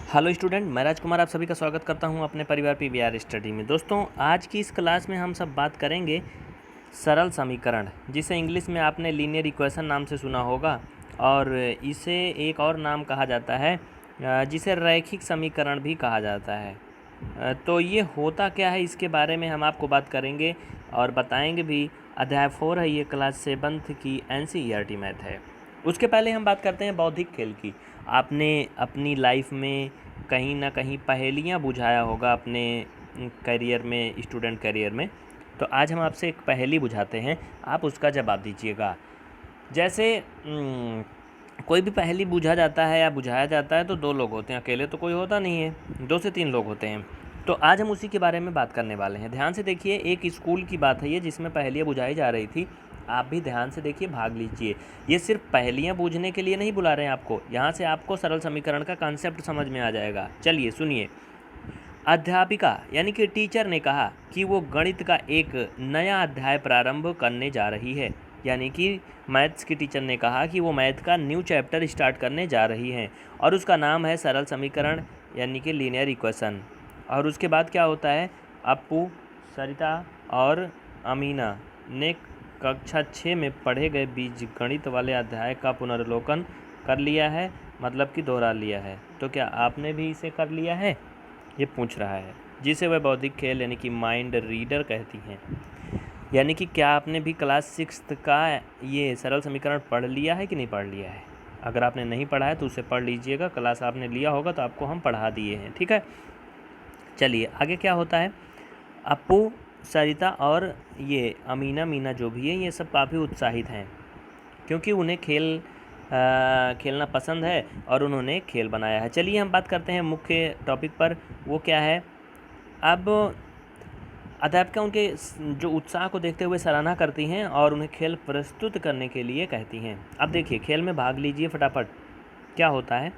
Hello student, मैं राजकुमार आप सभी का स्वागत करता हूं अपने परिवार पीवीआर स्टडी में। दोस्तों, आज की इस क्लास में हम सब बात करेंगे सरल समीकरण, जिसे इंग्लिश में आपने लीनियर इक्वेशन नाम से सुना होगा और इसे एक और नाम कहा जाता है जिसे रैखिक समीकरण भी कहा जाता है। तो ये होता क्या है, इसके बारे में हम आपको बात करेंगे और बताएंगे भी। अध्याय 4 है ये, क्लास 7th की NCERT मैथ है। उसके पहले हम बात करते हैं बौद्धिक खेल की। आपने अपनी लाइफ में कहीं ना कहीं पहेलियाँ बुझाया होगा अपने करियर में, स्टूडेंट करियर में। तो आज हम आपसे एक पहेली बुझाते हैं, आप उसका जवाब दीजिएगा। जैसे कोई भी पहेली बुझा जाता है या बुझाया जाता है तो दो लोग होते हैं, अकेले तो कोई होता नहीं है, 2 से 3 लोग होते हैं। तो आज हम उसी के बारे में बात करने वाले हैं। ध्यान से देखिए, एक स्कूल की बात है ये, जिसमें पहेलियाँ बुझाई जा रही थी। आप भी ध्यान से देखिए, भाग लीजिए। ये सिर्फ पहेलियाँ बूझने के लिए नहीं बुला रहे हैं आपको, यहाँ से आपको सरल समीकरण का कॉन्सेप्ट समझ में आ जाएगा। चलिए सुनिए। अध्यापिका यानी कि टीचर ने कहा कि वो गणित का एक नया अध्याय प्रारंभ करने जा रही है। यानी कि मैथ्स की टीचर ने कहा कि वो मैथ का न्यू चैप्टर स्टार्ट करने जा रही हैं और उसका नाम है सरल समीकरण यानी कि लीनियर इक्वेशन। और उसके बाद क्या होता है, अप्पू, सरिता और अमीना ने कक्षा 6 में पढ़े गए बीजगणित वाले अध्याय का पुनर्लोकन कर लिया है, मतलब कि दोहरा लिया है। तो क्या आपने भी इसे कर लिया है, ये पूछ रहा है, जिसे वह बौद्धिक खेल यानी कि माइंड रीडर कहती हैं। यानी कि क्या आपने भी क्लास 6 का ये सरल समीकरण पढ़ लिया है कि नहीं पढ़ लिया है। अगर आपने नहीं पढ़ा है तो उसे पढ़ लीजिएगा, क्लास आपने लिया होगा तो आपको हम पढ़ा दिए हैं, ठीक है। चलिए आगे क्या होता है। अप्पू, सरिता और ये अमीना मीना जो भी है, ये सब काफ़ी उत्साहित हैं क्योंकि उन्हें खेलना पसंद है और उन्होंने खेल बनाया है। चलिए हम बात करते हैं मुख्य टॉपिक पर, वो क्या है। अब अध्यापिका उनके जो उत्साह को देखते हुए सराहना करती हैं और उन्हें खेल प्रस्तुत करने के लिए कहती हैं। अब देखिए, खेल में भाग लीजिए फटाफट। क्या होता है,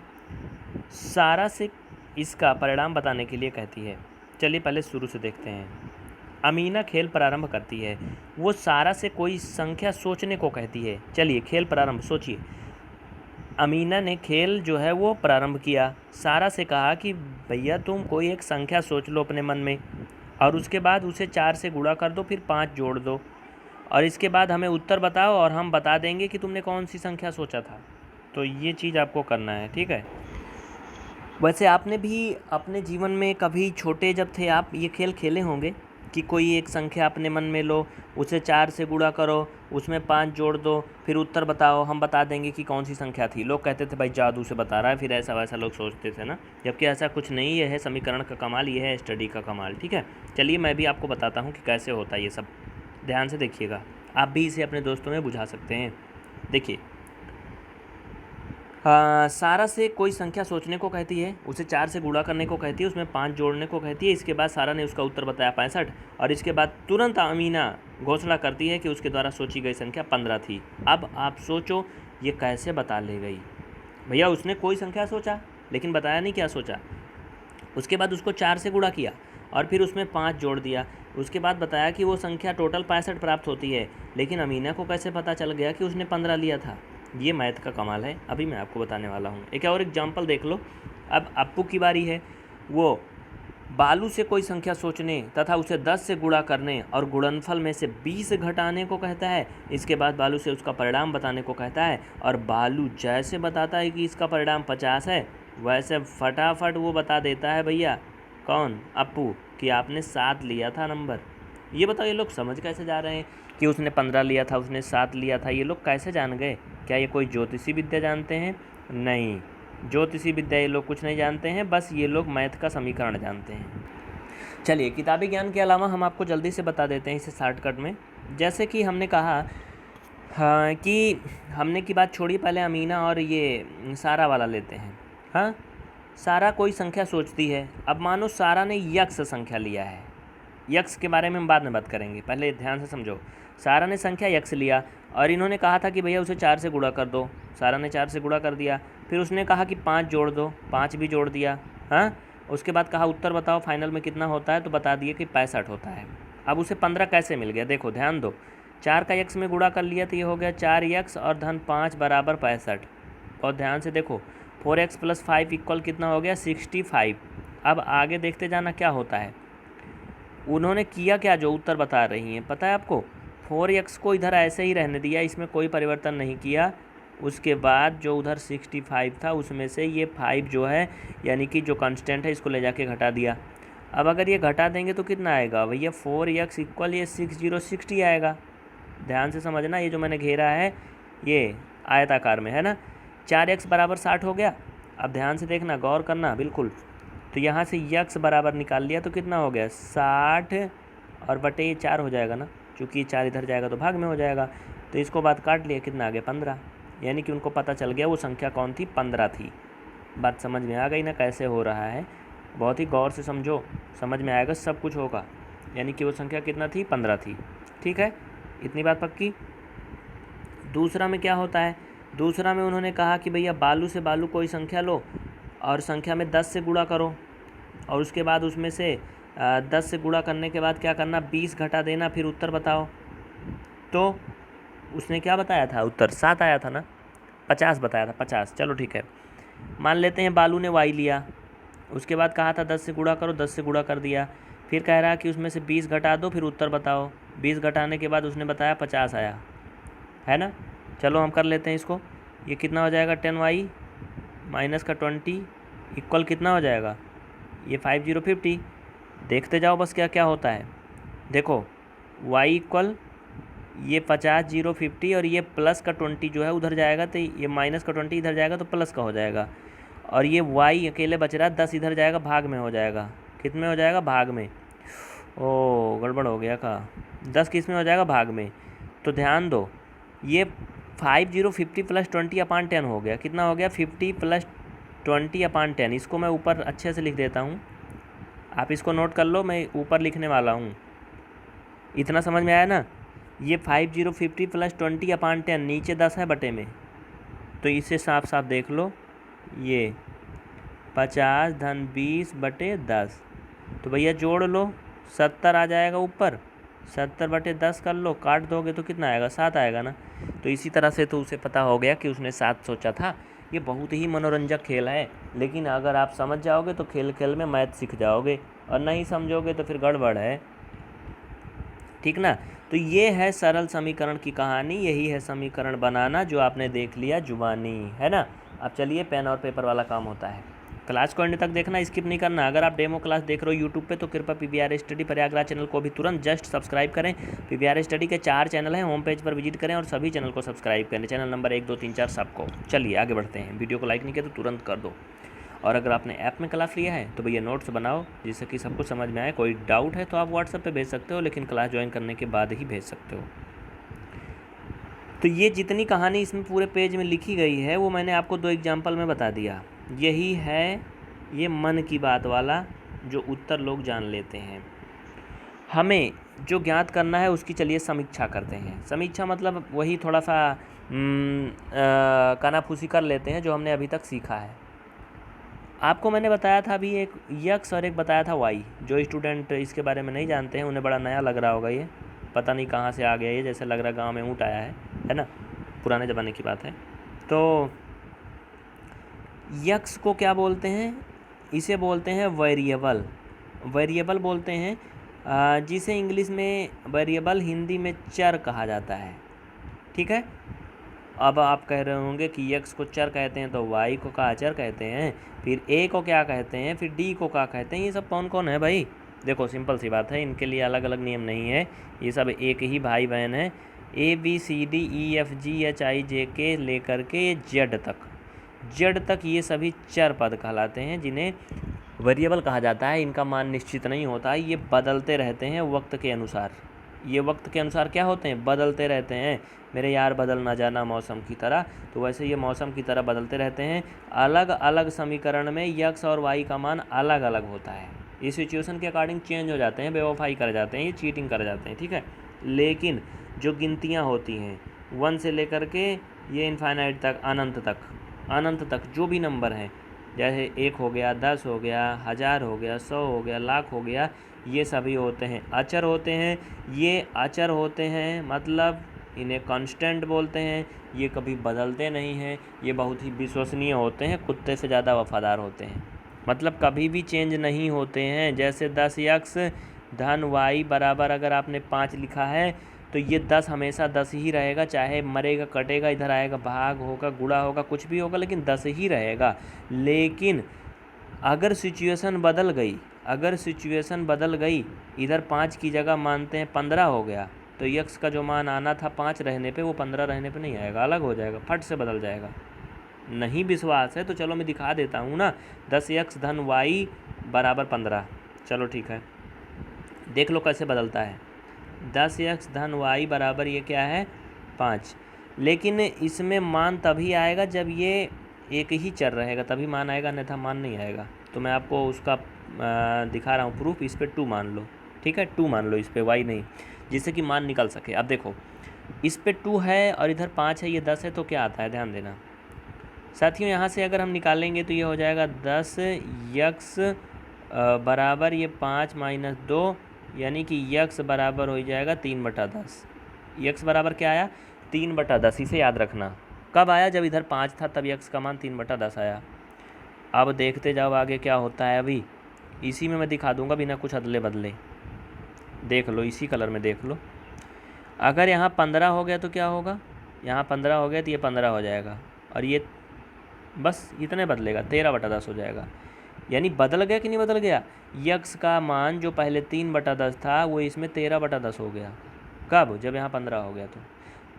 सारा से इसका परिणाम बताने के लिए कहती है। चलिए पहले शुरू से देखते हैं। अमीना खेल प्रारंभ करती है, वो सारा से कोई संख्या सोचने को कहती है। चलिए खेल प्रारंभ सोचिए। अमीना ने खेल जो है वो प्रारंभ किया, सारा से कहा कि भैया तुम कोई एक संख्या सोच लो अपने मन में और उसके बाद उसे 4 से गुणा कर दो, फिर 5 जोड़ दो और इसके बाद हमें उत्तर बताओ और हम बता देंगे कि तुमने कौन सी संख्या सोचा था। तो ये चीज़ आपको करना है, ठीक है। वैसे आपने भी अपने जीवन में कभी छोटे जब थे आप ये खेल खेले होंगे कि कोई एक संख्या अपने मन में लो, उसे 4 से गुणा करो, उसमें 5 जोड़ दो, फिर उत्तर बताओ, हम बता देंगे कि कौन सी संख्या थी। लोग कहते थे भाई जादू से बता रहा है, फिर ऐसा वैसा लोग सोचते थे ना, जबकि ऐसा कुछ नहीं। ये है समीकरण का कमाल, ये है स्टडी का कमाल, ठीक है। चलिए मैं भी आपको बताता हूँ कि कैसे होता है ये सब। ध्यान से देखिएगा, आप भी इसे अपने दोस्तों में बुझा सकते हैं। देखिए, सारा से कोई संख्या सोचने को कहती है, उसे 4 से गुणा करने को कहती है, उसमें 5 जोड़ने को कहती है। इसके बाद सारा ने उसका उत्तर बताया 65 और इसके बाद तुरंत अमीना घोषणा करती है कि उसके द्वारा सोची गई संख्या 15 थी। अब आप सोचो ये कैसे बता ले गई। भैया उसने कोई संख्या सोचा लेकिन बताया नहीं क्या सोचा। उसके बाद उसको 4 से गुणा किया और फिर उसमें 5 जोड़ दिया। उसके बाद बताया कि वो संख्या टोटल 65 प्राप्त होती है, लेकिन अमीना को कैसे पता चल गया कि उसने 15 लिया था। ये मैथ का कमाल है, अभी मैं आपको बताने वाला हूँ। एक और एग्जाम्पल देख लो। अब अप्पू की बारी है, वो बालू से कोई संख्या सोचने तथा उसे 10 से गुणा करने और गुणनफल में से 20 घटाने को कहता है। इसके बाद बालू से उसका परिणाम बताने को कहता है और बालू जैसे बताता है कि इसका परिणाम 50 है, वैसे फटाफट वो बता देता है भैया, कौन, अप्पू, कि आपने 7 लिया था नंबर। ये बताओ ये लोग समझ कैसे जा रहे हैं कि उसने 15 लिया था, उसने 7 लिया था। ये लोग कैसे जान गए? क्या ये कोई ज्योतिषी विद्या जानते हैं? नहीं, ज्योतिषी विद्या ये लोग कुछ नहीं जानते हैं, बस ये लोग मैथ का समीकरण जानते हैं। चलिए किताबी ज्ञान के अलावा हम आपको जल्दी से बता देते हैं इसे शॉर्टकट में। जैसे कि हमने कहा, हाँ, कि हमने की बात छोड़िए, पहले अमीना और ये सारा वाला लेते हैं। हाँ, सारा कोई संख्या सोचती है। अब मानो सारा ने यक्स संख्या लिया है, यक्स के बारे में हम बाद में बात करेंगे, पहले ध्यान से समझो। सारा ने संख्या यक्स लिया और इन्होंने कहा था कि भैया उसे 4 से गुणा कर दो। सारा ने 4 से गुणा कर दिया, फिर उसने कहा कि 5 जोड़ दो, 5 भी जोड़ दिया। हाँ, उसके बाद कहा उत्तर बताओ फाइनल में कितना होता है, तो बता दिए कि 65 होता है। अब उसे 15 कैसे मिल गया, देखो ध्यान दो। 4 का यक्स में गुणा कर लिया तो ये हो गया 4 यक्स और धन 5 बराबर 65। और ध्यान से देखो, 4x + 5 इक्वल कितना हो गया 65। अब आगे देखते जाना क्या होता है। उन्होंने किया क्या, जो उत्तर बता रही हैं पता है आपको, 4x को इधर ऐसे ही रहने दिया, इसमें कोई परिवर्तन नहीं किया। उसके बाद जो उधर 65 था उसमें से ये 5 जो है यानी कि जो कांस्टेंट है इसको ले जाके घटा दिया। अब अगर ये घटा देंगे तो कितना आएगा भैया, 4x इक्वल ये 60 आएगा। ध्यान से समझना, ये जो मैंने घेरा है ये आयताकार में है ना। 4x बराबर 60 हो गया। अब ध्यान से देखना, गौर करना बिल्कुल। तो यहाँ से x बराबर निकाल लिया तो कितना हो गया 60 और बटे ये 4 हो जाएगा ना, चूँकि 4 इधर जाएगा तो भाग में हो जाएगा। तो इसको बात काट लिया, कितना आ गया 15। यानी कि उनको पता चल गया वो संख्या कौन थी, 15 थी। बात समझ में आ गई ना कैसे हो रहा है। बहुत ही गौर से समझो, समझ में आएगा, सब कुछ होगा। यानी कि वो संख्या कितना थी, 15 थी। ठीक है, इतनी बात पक्की। दूसरा में क्या होता है, दूसरा में उन्होंने कहा कि भैया बालू से बालू कोई संख्या लो और संख्या में 10 से गुणा करो, और उसके बाद उसमें से 10 से गुणा करने के बाद क्या करना, 20 घटा देना, फिर उत्तर बताओ। तो उसने क्या बताया था, उत्तर 7 आया था ना, 50 बताया था, 50। चलो ठीक है, मान लेते हैं बालू ने y लिया, उसके बाद कहा था 10 से गुणा करो, 10 से गुणा कर दिया, फिर कह रहा कि उसमें से 20 घटा दो, फिर उत्तर बताओ। 20 घटाने के बाद उसने बताया 50 आया, है ना। चलो हम कर लेते हैं इसको। ये कितना हो जाएगा, 10y माइनस का 20 इक्वल कितना हो जाएगा, ये 50 देखते जाओ बस क्या क्या होता है। देखो y इक्वल ये 50 0 50 और ये प्लस का 20 जो है उधर जाएगा, तो ये माइनस का 20 इधर जाएगा तो प्लस का हो जाएगा, और ये y अकेले बच रहा है, 10 इधर जाएगा भाग में हो जाएगा। कित में हो जाएगा, भाग में। ओ गड़बड़ हो गया का, 10 किस में हो जाएगा, भाग में। तो ध्यान दो, ये 50 50 + 20/10 हो गया, कितना हो गया 50 + 20/10। इसको मैं ऊपर अच्छे से लिख देता हूँ, आप इसको नोट कर लो, मैं ऊपर लिखने वाला हूँ। इतना समझ में आया ना। ये 50 50 + 20/10, नीचे 10 है बटे में, तो इसे साफ साफ देख लो, ये 50 धन 20 बटे 10। तो भैया जोड़ लो, 70 आ जाएगा ऊपर, 70 बटे 10 कर लो, काट दोगे तो कितना आएगा, 7 आएगा ना। तो इसी तरह से तो उसे पता हो गया कि उसने 7 सोचा था। ये बहुत ही मनोरंजक खेल है, लेकिन अगर आप समझ जाओगे तो खेल खेल में मैथ सीख जाओगे, और नहीं समझोगे तो फिर गड़बड़ है, ठीक ना। तो ये है सरल समीकरण की कहानी, यही है समीकरण बनाना जो आपने देख लिया जुबानी, है ना। अब चलिए पेन और पेपर वाला काम होता है। क्लास को एंड तक देखना, स्किप नहीं करना। अगर आप डेमो क्लास देख रहे हो यूट्यूब पे तो कृपया PVR स्टडी प्रयागराज चैनल को भी तुरंत जस्ट सब्सक्राइब करें। PVR स्टडी के 4 चैनल हैं, होम पेज पर विजिट करें और सभी चैनल को सब्सक्राइब करें, चैनल नंबर 1 2 3 4 सबको। चलिए आगे बढ़ते हैं, वीडियो को लाइक नहीं किया तो तुरंत कर दो। और अगर आपने ऐप में क्लास लिया है तो भैया नोट्स बनाओ जिससे कि सब कुछ समझ में आए। कोई डाउट है तो आप व्हाट्सएप पे भेज सकते हो, लेकिन क्लास ज्वाइन करने के बाद ही भेज सकते हो। तो ये जितनी कहानी इसमें पूरे पेज में लिखी गई है वो मैंने आपको 2 एग्जाम्पल में बता दिया। यही है ये मन की बात वाला जो उत्तर लोग जान लेते हैं। हमें जो ज्ञात करना है उसकी चलिए समीक्षा करते हैं। समीक्षा मतलब वही थोड़ा सा कानाफूसी कर लेते हैं जो हमने अभी तक सीखा है। आपको मैंने बताया था अभी एक यक्स और एक बताया था वाई। जो स्टूडेंट इसके बारे में नहीं जानते हैं उन्हें बड़ा नया लग रहा होगा, ये पता नहीं कहाँ से आ गया, ये जैसे लग रहा गांव में ऊँट आया है ना, पुराने ज़माने की बात है। तो यक्स को क्या बोलते हैं, इसे बोलते हैं वेरिएबल। वेरिएबल बोलते हैं जिसे इंग्लिश में वेरिएबल, हिंदी में चर कहा जाता है, ठीक है। अब आप कह रहे होंगे कि यक्स को चर कहते हैं तो वाई को क्या चर कहते हैं, फिर ए को क्या कहते हैं, फिर डी को क्या कहते हैं, ये सब कौन कौन है भाई। देखो सिंपल सी बात है, इनके लिए अलग अलग नियम नहीं है, ये सब एक ही भाई बहन है। ABCDEFGHIJK लेकर के जेड तक ये सभी चर पद कहलाते हैं जिन्हें वेरिएबल कहा जाता है। इनका मान निश्चित नहीं होता, ये बदलते रहते हैं वक्त के अनुसार। ये वक्त के अनुसार क्या होते हैं, बदलते रहते हैं। मेरे यार बदल ना जाना मौसम की तरह, तो वैसे ये मौसम की तरह बदलते रहते हैं। अलग अलग समीकरण में यक्स और वाई का मान अलग अलग होता है, ये सिचुएशन के अकॉर्डिंग चेंज हो जाते हैं, बेवफाई कर जाते हैं, ये चीटिंग कर जाते हैं, ठीक है। लेकिन जो गिनतियाँ होती हैं 1 से लेकर के ये इनफाइनाइट तक, अनंत तक जो भी नंबर हैं, जैसे 1 हो गया, 10 हो गया, 1000 हो गया, 100 हो गया, लाख हो गया, ये सभी होते हैं अचर होते हैं। ये अचर होते हैं मतलब इन्हें कांस्टेंट बोलते हैं, ये कभी बदलते नहीं हैं, ये बहुत ही विश्वसनीय होते हैं, कुत्ते से ज़्यादा वफादार होते हैं, मतलब कभी भी चेंज नहीं होते हैं। जैसे 10x धन y बराबर अगर आपने 5 लिखा है तो ये 10 हमेशा 10 ही रहेगा, चाहे मरेगा कटेगा, इधर आएगा भाग होगा गुणा होगा कुछ भी होगा, लेकिन 10 ही रहेगा। लेकिन अगर सिचुएशन बदल गई, इधर 5 की जगह मानते हैं 15 हो गया, तो यक्स का जो मान आना था 5 रहने पे वो 15 रहने पे नहीं आएगा, अलग हो जाएगा, फट से बदल जाएगा। नहीं विश्वास है तो चलो मैं दिखा देता हूँ ना। 10x धन y बराबर 15, चलो ठीक है, देख लो कैसे बदलता है। 10x धन y बराबर ये क्या है 5, लेकिन इसमें मान तभी आएगा जब ये एक ही चर रहेगा, तभी मान आएगा, अन्यथा मान नहीं आएगा। तो मैं आपको उसका दिखा रहा हूँ प्रूफ। इस पर 2 मान लो, ठीक है, 2 मान लो इस पर, y नहीं, जिससे कि मान निकल सके। अब देखो इस पे 2 है और इधर 5 है, ये 10 है, तो क्या आता है ध्यान देना साथियों। यहाँ से अगर हम निकालेंगे तो ये हो जाएगा 10x बराबर ये 5 माइनस 2, यानी कि x बराबर हो जाएगा 3/10। x बराबर क्या आया 3/10, इसे याद रखना। कब आया जब इधर 5 था, तब x का मान 3/10 आया। अब देखते जाओ आगे क्या होता है, अभी इसी में मैं दिखा दूंगा बिना कुछ अदले बदले। देख लो इसी कलर में देख लो। अगर यहाँ 15 हो गया तो क्या होगा, यहाँ 15 हो गया तो ये 15 हो जाएगा, और ये बस इतने बदलेगा, 13/10 हो जाएगा। यानी बदल गया कि नहीं बदल गया, यक्स का मान जो पहले 3/10 था वो इसमें 13/10 हो गया। कब, जब यहाँ 15 हो गया तो।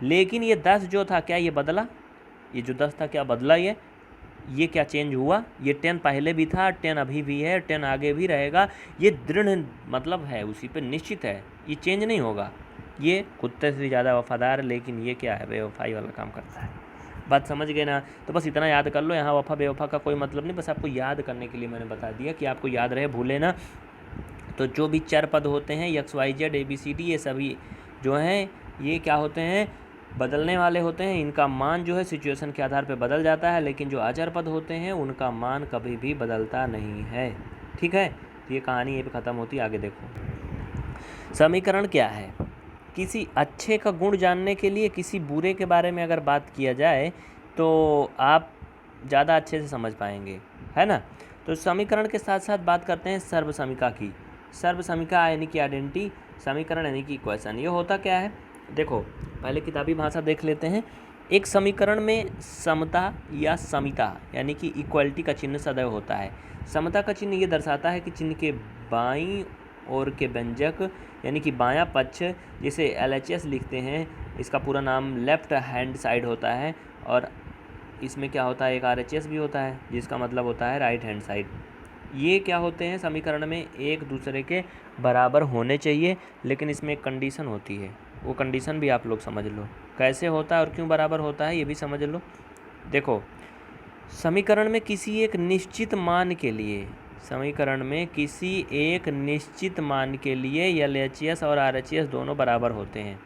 लेकिन ये 10 जो था क्या ये बदला, ये जो 10 था क्या बदला, ये क्या चेंज हुआ, ये 10 पहले भी था, 10 अभी भी है, 10 आगे भी रहेगा, ये दृढ़ मतलब है, उसी पे निश्चित है, ये चेंज नहीं होगा। ये कुत्ते से ज़्यादा वफादार, लेकिन ये क्या है बेवफाई वाला काम करता है। बात समझ गए ना, तो बस इतना याद कर लो। यहाँ वफा बेवफा का कोई मतलब नहीं, बस आपको याद करने के लिए मैंने बता दिया कि आपको याद रहे, भूले ना। तो जो भी चर पद होते हैं XYZ ABCD, ये सभी जो हैं ये क्या होते हैं, बदलने वाले होते हैं। इनका मान जो है सिचुएशन के आधार पर बदल जाता है, लेकिन जो अचर पद होते हैं उनका मान कभी भी बदलता नहीं है। ठीक है, तो ये कहानी ये पे ख़त्म होती है। आगे देखो समीकरण क्या है। किसी अच्छे का गुण जानने के लिए किसी बुरे के बारे में अगर बात किया जाए तो आप ज़्यादा अच्छे से समझ पाएंगे, है ना। तो समीकरण के साथ साथ बात करते हैं सर्व समीका की। सर्व समीका यानी कि आइडेंटिटी, समीकरण यानी कि इक्वेशन। ये होता क्या है, देखो पहले किताबी भाषा देख लेते हैं। एक समीकरण में समता या समिता यानी कि इक्वलिटी का चिन्ह सदैव होता है। समता का चिन्ह ये दर्शाता है कि चिन्ह के बाईं ओर के व्यंजक यानी कि बायां पक्ष, जिसे LHS लिखते हैं, इसका पूरा नाम लेफ्ट हैंड साइड होता है, और इसमें क्या होता है एक RHS भी होता है जिसका मतलब होता है राइट हैंड साइड। ये क्या होते हैं समीकरण में एक दूसरे के बराबर होने चाहिए, लेकिन इसमें एक कंडीशन होती है, वो कंडीशन भी आप लोग समझ लो कैसे होता है और क्यों बराबर होता है, ये भी समझ लो। देखो समीकरण में किसी एक निश्चित मान के लिए, समीकरण में किसी एक निश्चित मान के लिए LHS और RHS दोनों बराबर होते हैं,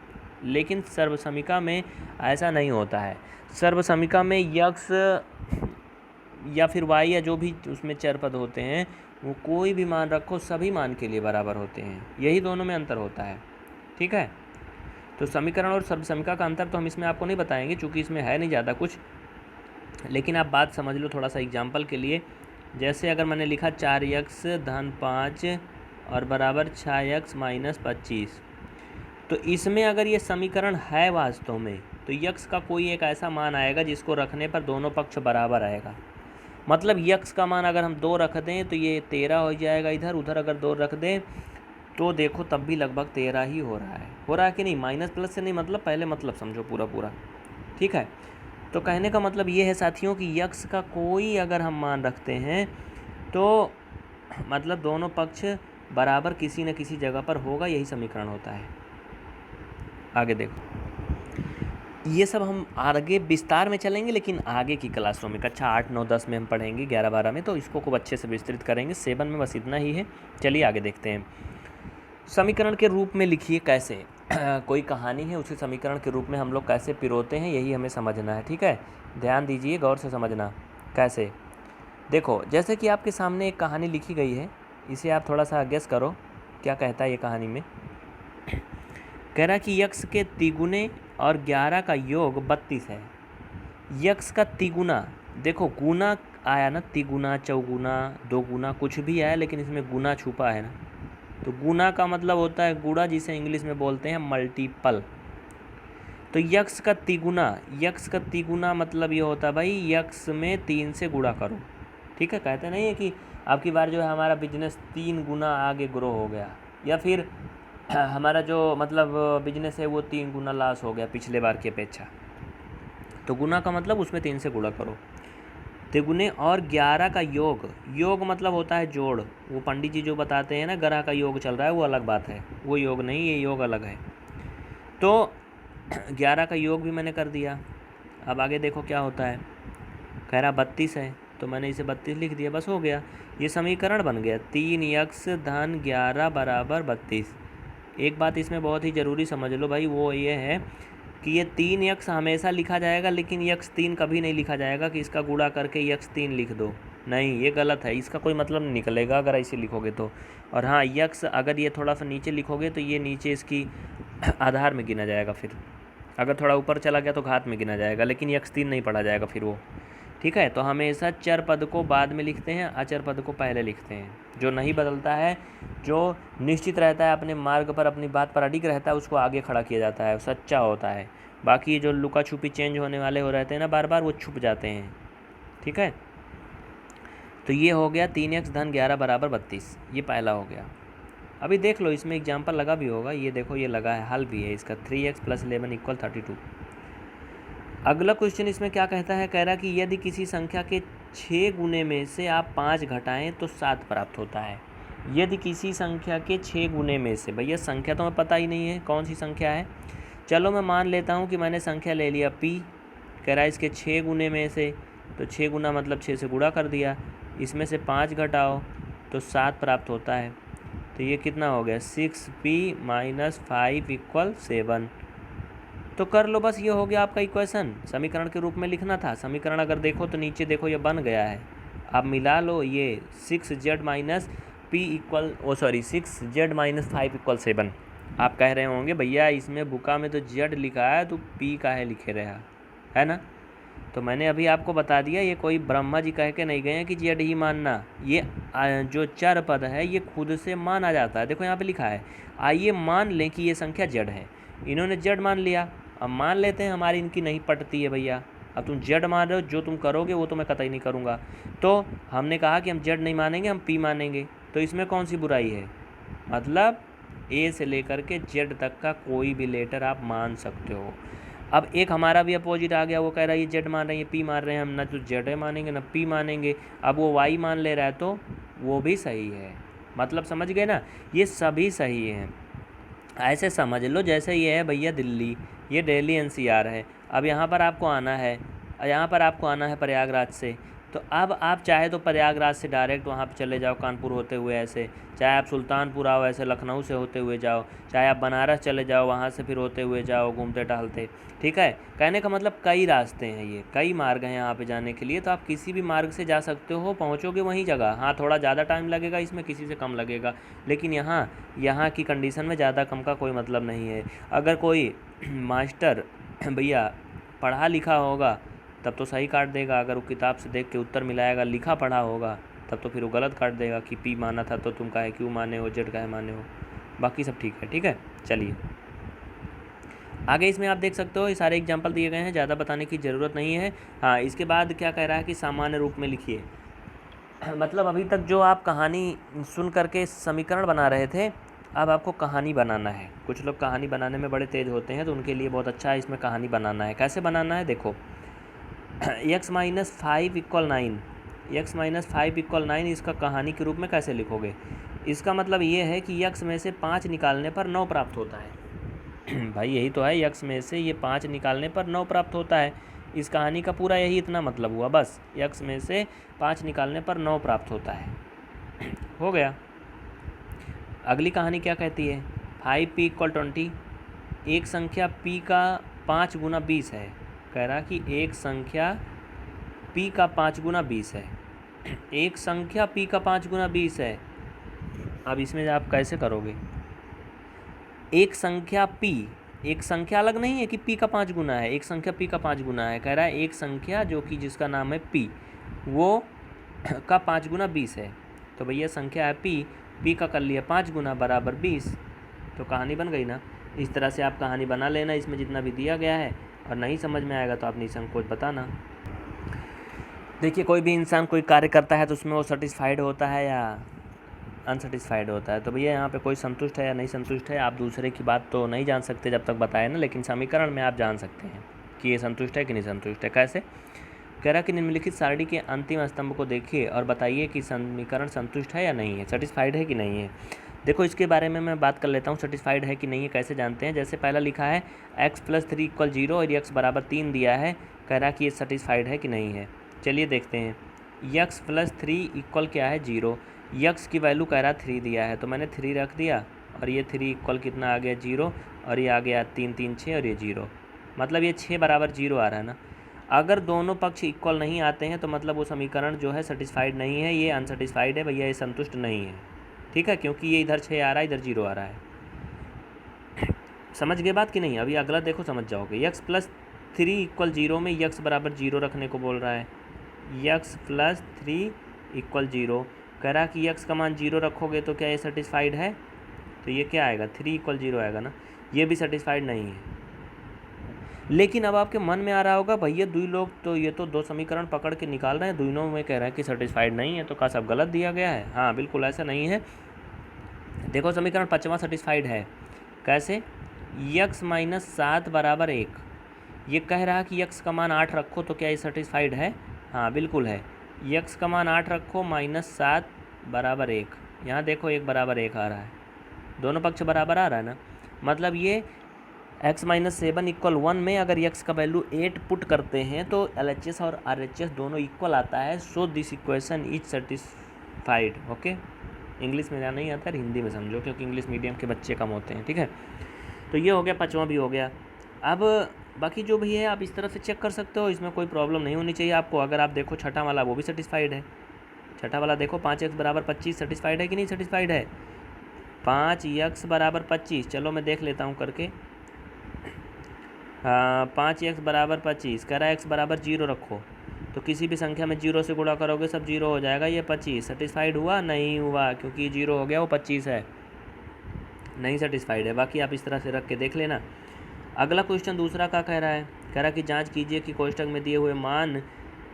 लेकिन सर्वसमीका में ऐसा नहीं होता है। सर्वसमीका में यक्स या फिर वाई या जो भी उसमें चर पद होते हैं वो कोई भी मान रखो सभी मान के लिए बराबर होते हैं, यही दोनों में अंतर होता है। ठीक है, तो समीकरण और सर्वसमीका का अंतर तो हम इसमें आपको नहीं बताएंगे क्योंकि इसमें है नहीं ज़्यादा कुछ, लेकिन आप बात समझ लो थोड़ा सा एग्जाम्पल के लिए। जैसे अगर मैंने लिखा 4x धन 5 और बराबर 6x माइनस 25, तो इसमें अगर ये समीकरण है वास्तव में तो यक्स का कोई एक ऐसा मान आएगा जिसको रखने पर दोनों पक्ष बराबर आएगा। मतलब यक्स का मान अगर हम 2 रख दें तो ये 13 हो जाएगा, इधर उधर अगर 2 रख दें तो देखो तब भी लगभग 13 ही हो रहा है कि नहीं, माइनस प्लस से नहीं, मतलब पहले मतलब समझो पूरा। ठीक है, तो कहने का मतलब ये है साथियों कि यक्स का कोई अगर हम मान रखते हैं तो मतलब दोनों पक्ष बराबर किसी न किसी जगह पर होगा, यही समीकरण होता है। आगे देखो ये सब हम आगे विस्तार में चलेंगे, लेकिन आगे की क्लासों में कक्षा 8, 9, 10 में हम पढ़ेंगे, 11, 12 में तो इसको खूब अच्छे से विस्तृत करेंगे। 7 में बस इतना ही है। चलिए आगे देखते हैं। समीकरण के रूप में लिखिए कैसे कोई कहानी है उसे समीकरण के रूप में हम लोग कैसे पिरोते हैं, यही हमें समझना है। ठीक है, ध्यान दीजिए, गौर से समझना कैसे। देखो जैसे कि आपके सामने एक कहानी लिखी गई है, इसे आप थोड़ा सा गेस करो क्या कहता है ये कहानी में। कह रहा कि यक्स के तिगुने और 11 का योग 32 है। यक्स का तिगुना, देखो गुना आया ना, तिगुना, चौगुना, दोगुना, कुछ भी आया लेकिन इसमें गुना छुपा है ना, तो गुना का मतलब होता है गुणा, जिसे इंग्लिश में बोलते हैं मल्टीपल। तो यक्स का तिगुना, यक्स का तिगुना मतलब ये होता है भाई यक्स में 3 से गुणा करो। ठीक है, कहते नहीं है कि आपकी बार जो है हमारा बिजनेस 3 गुना आगे ग्रो हो गया, या फिर हमारा जो मतलब बिजनेस है वो 3 गुना लॉस हो गया पिछले बार की अपेक्षा। तो गुना का मतलब उसमें 3 से गुणा करो। तिगुने और 11 का योग, योग मतलब होता है जोड़। वो पंडित जी जो बताते हैं ना ग्रह का योग चल रहा है, वो अलग बात है, वो योग नहीं, ये योग अलग है। तो 11 का योग भी मैंने कर दिया। अब आगे देखो क्या होता है, कह रहा 32 है, तो मैंने इसे 32 लिख दिया, बस हो गया, ये समीकरण बन गया। 3x धन 11 बराबर 32। एक बात इसमें बहुत ही ज़रूरी समझ लो भाई, वो ये है कि ये 3x हमेशा लिखा जाएगा, लेकिन x 3 कभी नहीं लिखा जाएगा कि इसका गुणा करके x 3 लिख दो, नहीं, ये गलत है, इसका कोई मतलब नहीं निकलेगा अगर ऐसे लिखोगे तो। और हाँ, x अगर ये थोड़ा सा नीचे लिखोगे तो ये नीचे इसकी आधार में गिना जाएगा, फिर अगर थोड़ा ऊपर चला गया तो घात में गिना जाएगा, लेकिन x 3 नहीं पढ़ा जाएगा फिर वो। ठीक है, तो हमेशा चर पद को बाद में लिखते हैं, अचर पद को पहले लिखते हैं। जो नहीं बदलता है, जो निश्चित रहता है, अपने मार्ग पर अपनी बात पर अडिग रहता है, उसको आगे खड़ा किया जाता है, सच्चा होता है। बाकी जो लुका छुपी चेंज होने वाले हो रहते हैं ना बार बार, वो छुप जाते हैं। ठीक है, तो ये हो गया 3x धन 11 बराबर 32, ये पहला हो गया। अभी देख लो इसमें एग्जाम्पल लगा भी होगा, ये देखो ये लगा है, हल भी है इसका, 3x + 11 = 32। अगला क्वेश्चन इसमें क्या कहता है, कह रहा कि यदि किसी संख्या के 6 गुने में से आप 5 घटाएं तो 7 प्राप्त होता है। यदि किसी संख्या के 6 गुने में से, भैया संख्या तो हमें पता ही नहीं है कौन सी संख्या है, चलो मैं मान लेता हूँ कि मैंने संख्या ले लिया p, कह रहा है इसके 6 गुने में से, तो 6 गुना मतलब 6 से गुणा कर दिया, इसमें से 5 घटाओ तो 7 प्राप्त होता है। तो ये कितना हो गया, 6p - 5 = 7। तो कर लो, बस ये हो गया आपका इक्वेशन। समीकरण के रूप में लिखना था, समीकरण अगर देखो तो नीचे देखो ये बन गया है। आप मिला लो, ये 6z - 5 = 7। आप कह रहे होंगे भैया इसमें बुका में तो z लिखा है, तो p काहे लिखे रहा है ना। तो मैंने अभी आपको बता दिया, ये कोई ब्रह्मा जी कह के नहीं गए हैं कि z ही मानना, ये जो चर पद है ये खुद से माना जाता है। देखो यहाँ पे लिखा है, आइए मान लें कि ये संख्या z है, इन्होंने z मान लिया, अब मान लेते हैं हमारी इनकी नहीं पटती है भैया। अब तुम z मान रहे हो, जो तुम करोगे वो तो मैं कतई नहीं करूँगा। तो हमने कहा कि हम z नहीं मानेंगे, हम p मानेंगे, तो इसमें कौन सी बुराई है, मतलब a से लेकर के z तक का कोई भी लेटर आप मान सकते हो। अब एक हमारा भी अपोजिट आ गया, वो कह रहा है ये z मान रहे हैं, ये p मान रहे हैं, हम ना तो z मानेंगे ना p मानेंगे। अब वो y मान ले रहा है तो वो भी सही है, मतलब समझ गए ना, ये सभी सही हैं। ऐसे समझ लो जैसे ये है भैया दिल्ली, ये दिल्ली NCR है। अब यहाँ पर आपको आना है, प्रयागराज से, तो अब आप चाहे तो प्रयागराज से डायरेक्ट वहाँ पे चले जाओ कानपुर होते हुए ऐसे, चाहे आप सुल्तानपुर आओ ऐसे लखनऊ से होते हुए जाओ, चाहे आप बनारस चले जाओ वहाँ से फिर होते हुए जाओ घूमते टहलते। ठीक है, कहने का मतलब कई रास्ते हैं, ये कई मार्ग हैं यहाँ पे जाने के लिए, तो आप किसी भी मार्ग से जा सकते हो, पहुँचोगे वहीं जगह। हाँ, थोड़ा ज़्यादा टाइम लगेगा इसमें, किसी से कम लगेगा, लेकिन यहाँ की कंडीशन में ज़्यादा कम का कोई मतलब नहीं है। अगर कोई मास्टर भैया पढ़ा लिखा होगा तब तो सही काट देगा, अगर वो किताब से देख के उत्तर मिलाएगा, लिखा पढ़ा होगा तब तो फिर वो गलत काट देगा कि p माना था तो तुम काहे क्यों माने हो, z काहे माने हो। बाकी सब ठीक है। ठीक है, चलिए आगे इसमें आप देख सकते हो, ये सारे एग्जाम्पल दिए गए हैं, ज़्यादा बताने की ज़रूरत नहीं है। हाँ, इसके बाद क्या कह रहा है कि सामान्य रूप में लिखिए। मतलब अभी तक जो आप कहानी सुन करके समीकरण बना रहे थे, अब आपको कहानी बनाना है। कुछ लोग कहानी बनाने में बड़े तेज़ होते हैं, तो उनके लिए बहुत अच्छा है, इसमें कहानी बनाना है। कैसे बनाना है देखो, x - 5 = 9, x - 5 = 9, इसका कहानी के रूप में कैसे लिखोगे। इसका मतलब ये है कि x में से 5 निकालने पर 9 प्राप्त होता है। भाई यही तो है, x में से ये 5 निकालने पर 9 प्राप्त होता है। इस कहानी का पूरा यही इतना मतलब हुआ, बस x में से 5 निकालने पर 9 प्राप्त होता है। हो गया। अगली कहानी क्या कहती है, 5p = 20, एक संख्या p का 5 गुना 20 है। कह रहा कि एक संख्या p का 5 गुना 20 है, एक संख्या p का 5 गुना 20 है। अब इसमें आप कैसे करोगे, एक संख्या p एक संख्या अलग नहीं है कि पी का 5 गुना है, एक संख्या पी का 5 गुना है। कह रहा है एक संख्या जो कि जिसका नाम है पी, वो का 5 गुना 20 है। तो भैया संख्या है पी का कर लिया 5 गुना बराबर 20, तो कहानी बन गई ना। इस तरह से आप कहानी बना लेना इसमें जितना भी दिया गया है, और नहीं समझ में आएगा तो आप निसंकोच बताना। देखिए कोई भी इंसान कोई कार्य करता है तो उसमें वो सेटिस्फाइड होता है या अनसेटिस्फाइड होता है। तो भैया यहाँ पे कोई संतुष्ट है या नहीं संतुष्ट है, आप दूसरे की बात तो नहीं जान सकते जब तक बताए ना, लेकिन समीकरण में आप जान सकते हैं कि ये संतुष्ट है कि नहीं संतुष्ट है। कैसे? कह रहा कि निम्नलिखित सारणी के अंतिम स्तंभ को देखिए और बताइए कि समीकरण संतुष्ट है या नहीं है, सेटिस्फाइड है कि नहीं है। देखो इसके बारे में मैं बात कर लेता हूँ, सेटिस्फाइड है कि नहीं है कैसे जानते हैं। जैसे पहला लिखा है x+3 = 0 और x बराबर 3 दिया है, कह रहा कि ये सेटिस्फाइड है कि नहीं है। चलिए देखते हैं। x+3 इक्वल क्या है 0, x की वैल्यू कह रहा 3 दिया है, तो मैंने 3 रख दिया और ये 3 इक्वल कितना आ गया 0, और ये आ गया 3 3 6 और ये 0, मतलब ये 6 बराबर 0 आ रहा है ना। अगर दोनों पक्ष इक्वल नहीं आते हैं तो मतलब वो समीकरण जो है सेटिस्फाइड नहीं है, ये अनसेटिस्फाइड है भैया, ये संतुष्ट नहीं है। ठीक है, क्योंकि ये इधर 6 आ रहा है इधर 0 आ रहा है। समझ गए बात कि नहीं? अभी अगला देखो समझ जाओगे। x+3 = 0 में x बराबर 0 रखने को बोल रहा है। x+3 = 0 कह रहा कि x का मान 0 रखोगे तो क्या ये सेटिस्फाइड है? तो ये क्या आएगा 3 = 0 आएगा ना, ये भी सेटिस्फाइड नहीं है। लेकिन अब आपके मन में आ रहा होगा भैया दुई लोग तो ये तो दो समीकरण पकड़ के निकाल रहे हैं, दोनों में कह रहे हैं कि सेटिस्फाइड नहीं है, तो क्या सब गलत दिया गया है? हाँ बिल्कुल ऐसा नहीं है। देखो समीकरण 5वां सेटिस्फाइड है। कैसे? x-7 बराबर 1, ये कह रहा कि x का मान 8 रखो तो क्या ये सेटिस्फाइड है? हाँ बिल्कुल है। x का मान 8 रखो, -7 बराबर 1, यहाँ देखो 1 बराबर 1 आ रहा है, दोनों पक्ष बराबर आ रहा है ना। मतलब ये x-7 = 1 में अगर x का वैल्यू 8 पुट करते हैं तो LHS और RHS दोनों इक्वल आता है। So this equation is satisfied. Okay, English में नहीं आता है, हिंदी में समझो, क्योंकि इंग्लिश मीडियम के बच्चे कम होते हैं। ठीक है, तो ये हो गया, 5वां भी हो गया। अब बाकी जो भी है आप इस तरह से चेक कर सकते हो, इसमें कोई प्रॉब्लम नहीं होनी चाहिए आपको। अगर आप देखो छठा वाला वो भी सेटिस्फाइड है। छठा वाला देखो 5x बराबर 25 सेटिस्फाइड है कि नहीं सेटिस्फाइड है? 5x बराबर 25, चलो मैं देख लेता हूँ करके। 5x बराबर 25 कह रहा है x बराबर 0 रखो, तो किसी भी संख्या में 0 से गुणा करोगे सब 0 हो जाएगा। ये 25 सेटिस्फाइड हुआ? नहीं हुआ, क्योंकि 0 हो गया वो 25 है, नहीं सेटिस्फाइड है। बाकी आप इस तरह से रख के देख लेना। अगला क्वेश्चन दूसरा का कह रहा है, कह रहा है कि जांच कीजिए कि कोष्ठक में दिए हुए मान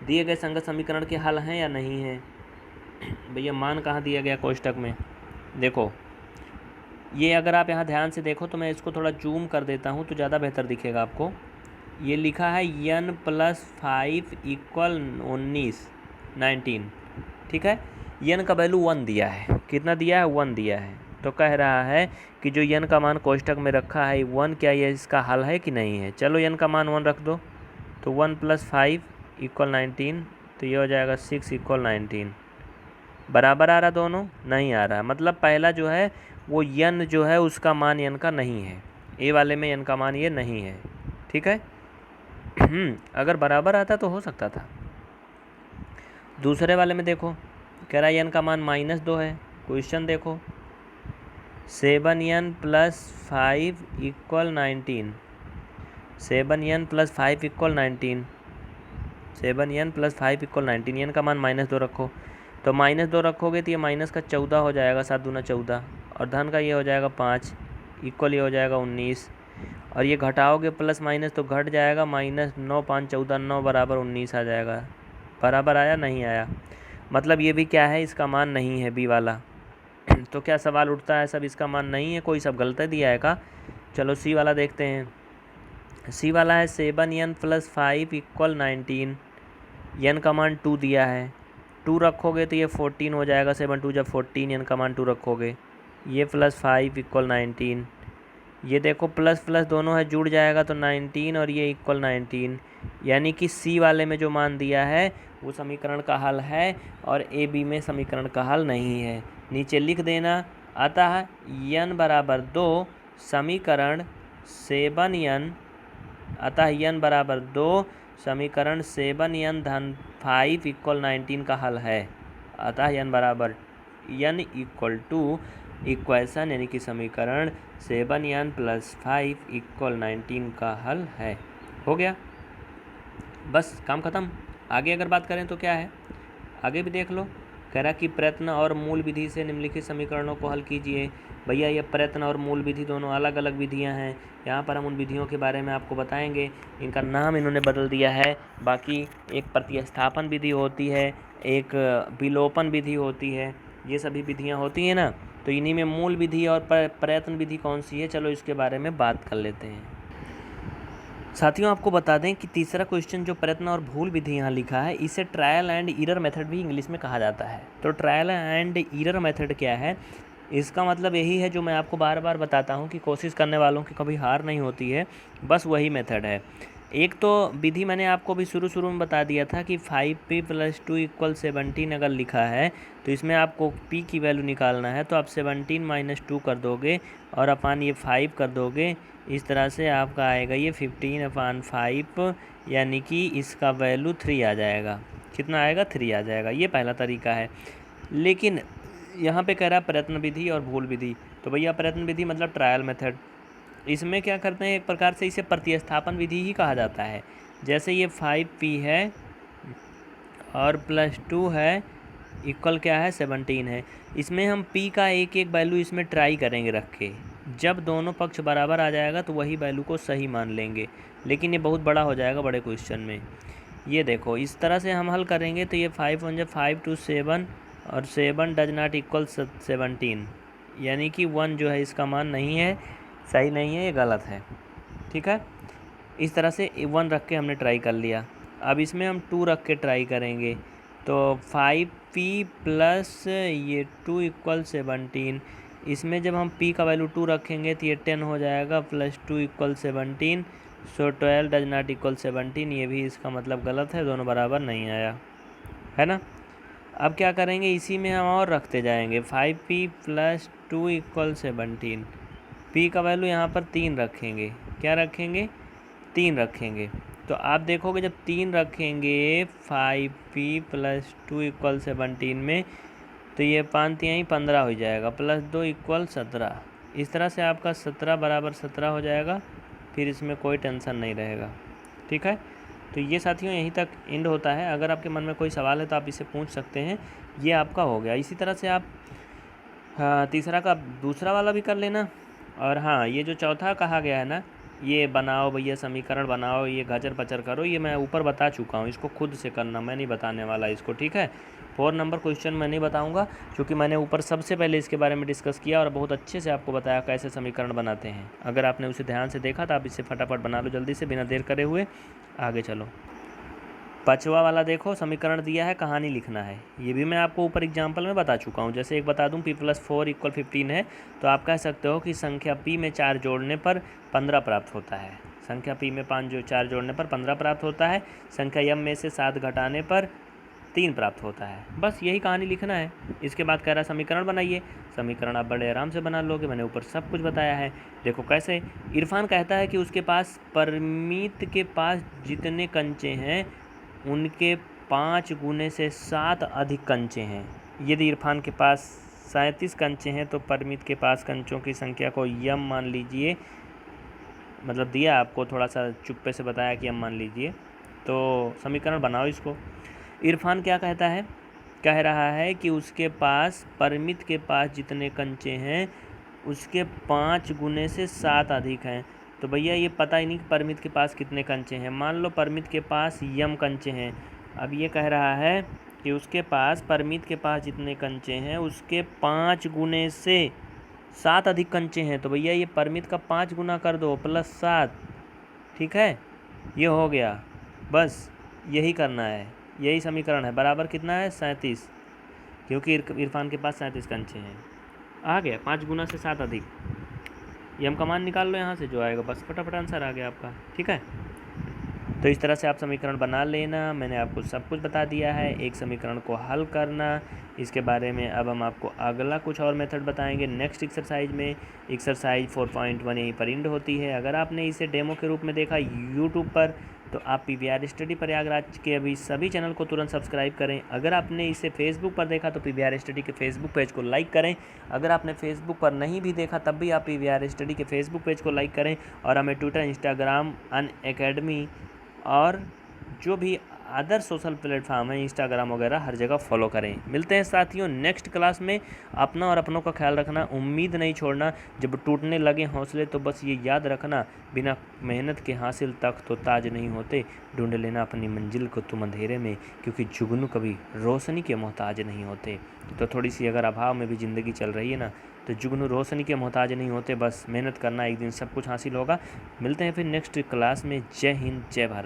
दिए गए संगत समीकरण के हल हैं या नहीं है। भैया मान कहाँ दिया गया कोष्ठक में? देखो ये अगर आप यहाँ ध्यान से देखो तो मैं इसको थोड़ा जूम कर देता हूँ तो ज़्यादा बेहतर दिखेगा आपको। ये लिखा है n+5 = 19। ठीक है, n का वैल्यू 1 दिया है। कितना दिया है? 1 दिया है। तो कह रहा है कि जो n का मान कोष्ठक में रखा है 1, क्या ये इसका हल है कि नहीं है। चलो n का मान 1 रख दो, तो 1+5 = 19, तो ये हो जाएगा 6 = 19। बराबर आ रहा दोनों? नहीं आ रहा, मतलब पहला जो है वो n जो है उसका मान n का नहीं है, ए वाले में n का मान ये नहीं है। ठीक है, अगर बराबर आता तो हो सकता था। दूसरे वाले में देखो, कह रहा है n का मान -2 है। क्वेश्चन देखो, 7n + 5 = 19, 7n + 5 = 19, 7n + 5 = 19, n का मान -2 रखो, तो -2 रखोगे तो ये माइनस का 14 हो जाएगा, 7 दूना 14, और धन का ये हो जाएगा 5, इक्वल ये हो जाएगा 19, और ये घटाओगे प्लस माइनस तो घट जाएगा, -9 5 14 9 बराबर 19 आ जाएगा। बराबर आया? नहीं आया, मतलब ये भी क्या है, इसका मान नहीं है बी वाला। तो क्या सवाल उठता है, सब इसका मान नहीं है, कोई सब गलत दिया है का? चलो सी वाला देखते हैं। सी वाला है 7n + 5 = 19, n का मान 2 दिया है, 2 रखोगे तो ये 14 हो जाएगा, 7 2 जब 14, n का मान 2 रखोगे, ये +5 = 19, ये देखो प्लस प्लस दोनों है जुड़ जाएगा तो 19 और ये = 19, यानी कि सी वाले में जो मान दिया है वो समीकरण का हल है और ए बी में समीकरण का हल नहीं है। नीचे लिख देना, अतः n बराबर 2 समीकरण 7n, अतः n बराबर 2 समीकरण 7n धन 5 = 19 का हल है। अतः n = इक्वेशन यानी कि समीकरण 7n + 5 = 19 का हल है। हो गया, बस काम ख़त्म। आगे अगर बात करें तो क्या है, आगे भी देख लो। कह रहा कि प्रयत्न और मूल विधि से निम्नलिखित समीकरणों को हल कीजिए। भैया ये प्रयत्न और मूल विधि दोनों अलग अलग विधियां हैं। यहाँ पर हम उन विधियों के बारे में आपको बताएंगे। इनका नाम इन्होंने बदल दिया है। बाकी एक प्रतिस्थापन विधि होती है, एक विलोपन विधि होती है, ये सभी विधियाँ होती हैं ना। तो इन्हीं में मूल विधि और प्रयत्न विधि कौन सी है, चलो इसके बारे में बात कर लेते हैं। साथियों आपको बता दें कि तीसरा क्वेश्चन जो प्रयत्न और भूल विधि यहाँ लिखा है, इसे ट्रायल एंड एरर मेथड भी इंग्लिश में कहा जाता है। तो ट्रायल एंड एरर मेथड क्या है, इसका मतलब यही है जो मैं आपको बार बार बताता हूँ कि कोशिश करने वालों की कभी हार नहीं होती है, बस वही मेथड है। एक तो विधि मैंने आपको भी शुरू में बता दिया था कि 5p + 2 = 17 अगर लिखा है तो इसमें आपको p की वैल्यू निकालना है। तो आप 17 - 2 कर दोगे और अपन ये 5 कर दोगे। इस तरह से आपका आएगा ये 15/5, यानी कि इसका वैल्यू 3 आ जाएगा। कितना आएगा, 3 आ जाएगा। ये पहला तरीका है। लेकिन यहाँ पे कह रहा है प्रयत्न विधि और भूल विधि। तो भैया प्रयत्न विधि मतलब ट्रायल मेथड, इसमें क्या करते हैं, एक प्रकार से इसे प्रतिस्थापन विधि ही कहा जाता है। जैसे ये 5p है और +2 है इक्वल क्या है, 17 है। इसमें हम p का एक एक वैल्यू इसमें ट्राई करेंगे रख के। जब दोनों पक्ष बराबर आ जाएगा तो वही वैल्यू को सही मान लेंगे। लेकिन ये बहुत बड़ा हो जाएगा बड़े क्वेश्चन में। ये देखो इस तरह से हम हल करेंगे तो ये 5 × 5 = 7 और 7 डज नॉट इक्वल 17, यानी कि 1 जो है इसका मान नहीं है, सही नहीं है, ये गलत है। ठीक है, इस तरह से 1 रख के हमने ट्राई कर लिया। अब इसमें हम 2 रख के ट्राई करेंगे तो 5p + ये 2 = 17। इसमें जब हम p का वैल्यू 2 रखेंगे तो ये 10 हो जाएगा, +2 = 17। सो 12 डज नॉट इक्वल 17, ये भी इसका मतलब गलत है, दोनों बराबर नहीं आया, है ना। अब क्या करेंगे, इसी में हम और रखते जाएंगे। 5p + 2 = 17, p का वैल्यू यहाँ पर 3 रखेंगे। क्या रखेंगे, 3 रखेंगे। तो आप देखोगे जब 3 रखेंगे 5p + 2 = 17 में, तो ये 5 × 15 हो जाएगा, +2 = 17। इस तरह से आपका 17 = 17 हो जाएगा। फिर इसमें कोई टेंशन नहीं रहेगा। ठीक है, तो ये साथियों यहीं तक एंड होता है। अगर आपके मन में कोई सवाल है तो आप इसे पूछ सकते हैं। ये आपका हो गया। इसी तरह से आप तीसरा का दूसरा वाला भी कर लेना। और हाँ, ये जो चौथा कहा गया है ना, ये बनाओ भैया समीकरण बनाओ, ये गचर पचर करो, ये मैं ऊपर बता चुका हूँ। इसको खुद से करना, मैं नहीं बताने वाला इसको। ठीक है, 4 नंबर क्वेश्चन मैं नहीं बताऊँगा, क्योंकि मैंने ऊपर सबसे पहले इसके बारे में डिस्कस किया और बहुत अच्छे से आपको बताया कैसे समीकरण बनाते हैं। अगर आपने उसे ध्यान से देखा तो आप इसे फटाफट बना लो जल्दी से, बिना देर करे हुए। आगे चलो, 5वां वाला देखो, समीकरण दिया है, कहानी लिखना है। ये भी मैं आपको ऊपर एग्जाम्पल में बता चुका हूँ। जैसे एक बता दूँ, p + 4 = 15 है, तो आप कह सकते हो कि संख्या p में 4 जोड़ने पर 15 प्राप्त होता है। संख्या p में 4 जोड़ने पर 15 प्राप्त होता है। संख्या m में से 7 घटाने पर 3 प्राप्त होता है। बस यही कहानी लिखना है। इसके बाद कह रहा है समीकरण बनाइए। समीकरण आप बड़े आराम से बना लोगे, मैंने ऊपर सब कुछ बताया है। देखो कैसे, इरफान कहता है कि उसके पास परमीत के पास जितने कंचे हैं उनके 5 गुने से 7 अधिक कंचे हैं। यदि इरफान के पास 37 कंचे हैं तो परमीत के पास कंचों की संख्या को यम मान लीजिए। मतलब दिया आपको, थोड़ा सा चुप्पे से बताया कि यम मान लीजिए। तो समीकरण बनाओ इसको। इरफान क्या कहता है, कह रहा है कि उसके पास परमित के पास जितने कंचे हैं उसके 5 गुने से 7 अधिक हैं। तो भैया ये पता ही नहीं कि परमित के पास कितने कंचे हैं। मान लो परमित के पास यम कंचे हैं। अब ये कह रहा है कि उसके पास परमित के पास जितने कंचे हैं उसके 5 गुने से 7 अधिक कंचे हैं। तो भैया ये परमित का 5 गुना कर दो +7। ठीक है, ये हो गया। बस यही करना है, यही समीकरण है। बराबर कितना है, 37, क्योंकि इरफान के पास 37 कंचे हैं। आ गया, 5 गुना से 7 अधिक। ये हम का मान निकाल लो यहाँ से, जो आएगा बस फटाफट आंसर आ गया आपका। ठीक है, तो इस तरह से आप समीकरण बना लेना। मैंने आपको सब कुछ बता दिया है, एक समीकरण को हल करना, इसके बारे में अब हम आपको अगला कुछ और मेथड बताएंगे नेक्स्ट एक्सरसाइज में। एक्सरसाइज 4.1 यहीं पर एंड होती है। अगर आपने इसे डेमो के रूप में देखा यूट्यूब पर तो आप PVR स्टडी प्रयागराज के अभी सभी चैनल को तुरंत सब्सक्राइब करें। अगर आपने इसे फेसबुक पर देखा तो PVR स्टडी के फेसबुक पेज को लाइक करें। अगर आपने फेसबुक पर नहीं भी देखा तब भी आप PVR स्टडी के फेसबुक पेज को लाइक करें और हमें ट्विटर, इंस्टाग्राम, अनअकैडमी और जो भी अदर सोशल प्लेटफॉर्म है, इंस्टाग्राम वगैरह, हर जगह फॉलो करें। मिलते हैं साथियों नेक्स्ट क्लास में। अपना और अपनों का ख्याल रखना, उम्मीद नहीं छोड़ना। जब टूटने लगे हौसले तो बस ये याद रखना, बिना मेहनत के हासिल तक तो ताज नहीं होते। ढूंढ लेना अपनी मंजिल को तुम अंधेरे में, क्योंकि जुगनू कभी रोशनी के मोहताज नहीं होते। तो थोड़ी सी अगर अभाव में भी ज़िंदगी चल रही है ना, तो जुगनू रोशनी के मोहताज नहीं होते। बस मेहनत करना, एक दिन सब कुछ हासिल होगा। मिलते हैं फिर नेक्स्ट क्लास में। जय हिंद, जय भारत।